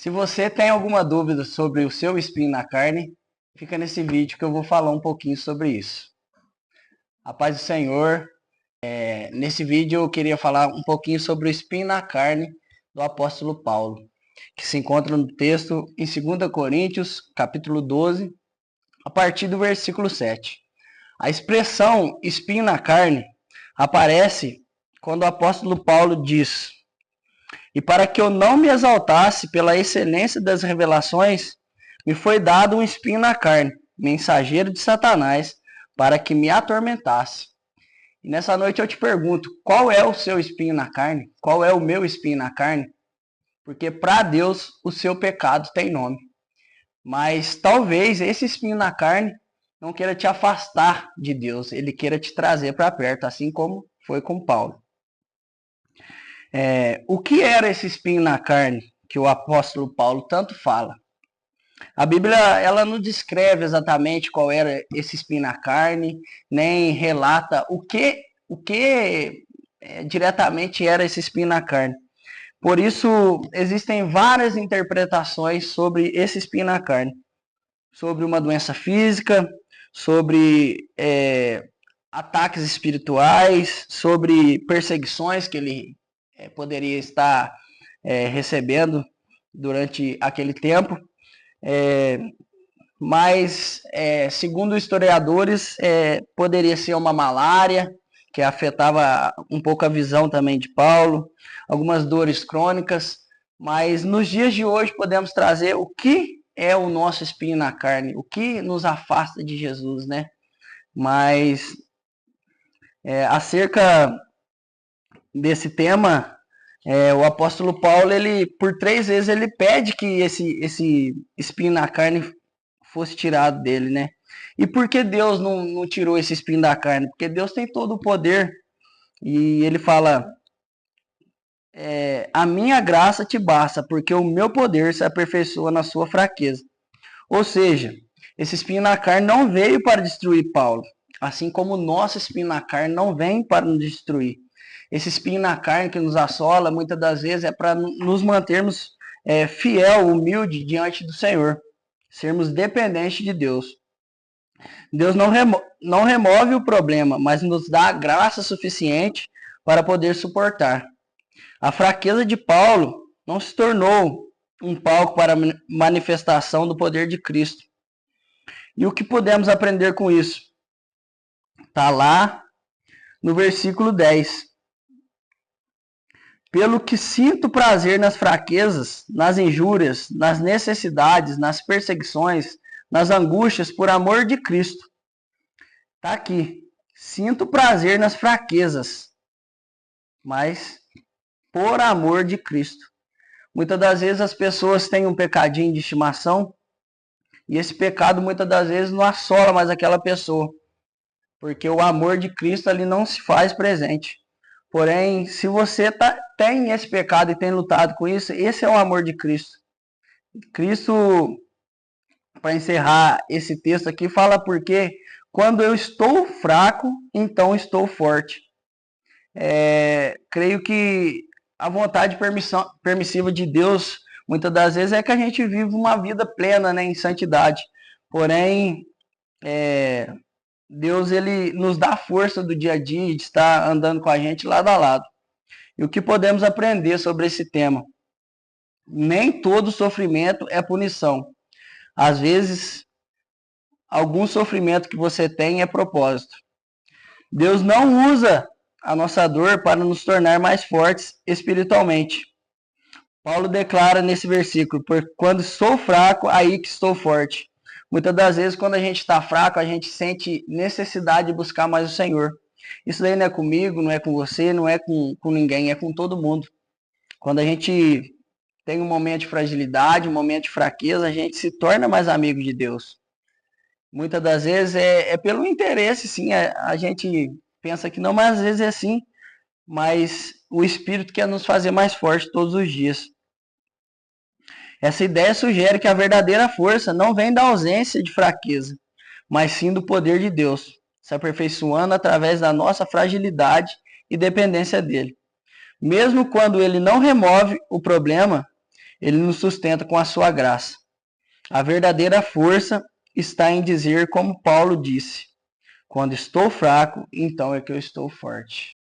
Se você tem alguma dúvida sobre o seu espinho na carne, fica nesse vídeo que eu vou falar um pouquinho sobre isso. A paz do Senhor. Nesse vídeo eu queria falar um pouquinho sobre o espinho na carne do apóstolo Paulo, que se encontra no texto em 2 Coríntios, capítulo 12, a partir do versículo 7. A expressão espinho na carne aparece quando o apóstolo Paulo diz: "E para que eu não me exaltasse pela excelência das revelações, me foi dado um espinho na carne, mensageiro de Satanás, para que me atormentasse." E nessa noite eu te pergunto, qual é o seu espinho na carne? Qual é o meu espinho na carne? Porque para Deus o seu pecado tem nome. Mas talvez esse espinho na carne não queira te afastar de Deus, ele queira te trazer para perto, assim como foi com Paulo. O que era esse espinho na carne que o apóstolo Paulo tanto fala? A Bíblia ela não descreve exatamente qual era esse espinho na carne, nem relata o que diretamente era esse espinho na carne. Por isso, existem várias interpretações sobre esse espinho na carne. Sobre uma doença física, sobre ataques espirituais, sobre perseguições que ele poderia estar recebendo durante aquele tempo. Mas, segundo historiadores, poderia ser uma malária, que afetava um pouco a visão também de Paulo, algumas dores crônicas, mas nos dias de hoje podemos trazer o que é o nosso espinho na carne, o que nos afasta de Jesus, né? Mas, acerca desse tema, o apóstolo Paulo, ele por 3 vezes, ele pede que esse espinho na carne fosse tirado dele, né? E por que Deus não tirou esse espinho da carne? Porque Deus tem todo o poder. E ele fala, a minha graça te basta, porque o meu poder se aperfeiçoa na sua fraqueza. Ou seja, esse espinho na carne não veio para destruir Paulo, assim como o nosso espinho na carne não vem para nos destruir. Esse espinho na carne que nos assola, muitas das vezes, é para nos mantermos fiel, humilde diante do Senhor, sermos dependentes de Deus. Deus não remove o problema, mas nos dá a graça suficiente para poder suportar. A fraqueza de Paulo não se tornou um palco para a manifestação do poder de Cristo. E o que podemos aprender com isso? Está lá no versículo 10. Pelo que sinto prazer nas fraquezas, nas injúrias, nas necessidades, nas perseguições, nas angústias por amor de Cristo. Está aqui. Sinto prazer nas fraquezas, mas por amor de Cristo. Muitas das vezes as pessoas têm um pecadinho de estimação e esse pecado muitas das vezes não assola mais aquela pessoa, porque o amor de Cristo ali não se faz presente. Porém, se você tem esse pecado e tem lutado com isso, esse é o amor de Cristo. Cristo, para encerrar esse texto aqui, fala porque quando eu estou fraco, então estou forte. Creio que a vontade permissiva de Deus, muitas das vezes, é que a gente vive uma vida plena, né, em santidade. Porém, Deus ele nos dá a força do dia a dia de estar andando com a gente lado a lado. E o que podemos aprender sobre esse tema? Nem todo sofrimento é punição. Às vezes, algum sofrimento que você tem é propósito. Deus não usa a nossa dor para nos tornar mais fortes espiritualmente. Paulo declara nesse versículo, porque quando sou fraco, aí que estou forte. Muitas das vezes, quando a gente está fraco, a gente sente necessidade de buscar mais o Senhor. Isso daí não é comigo, não é com você, não é com ninguém, é com todo mundo. Quando a gente tem um momento de fragilidade, um momento de fraqueza, a gente se torna mais amigo de Deus. Muitas das vezes é pelo interesse, sim, a gente pensa que não, mas às vezes é assim. Mas o Espírito quer nos fazer mais fortes todos os dias. Essa ideia sugere que a verdadeira força não vem da ausência de fraqueza, mas sim do poder de Deus, se aperfeiçoando através da nossa fragilidade e dependência dele. Mesmo quando ele não remove o problema, Ele nos sustenta com a sua graça. A verdadeira força está em dizer como Paulo disse: quando estou fraco, então é que eu estou forte.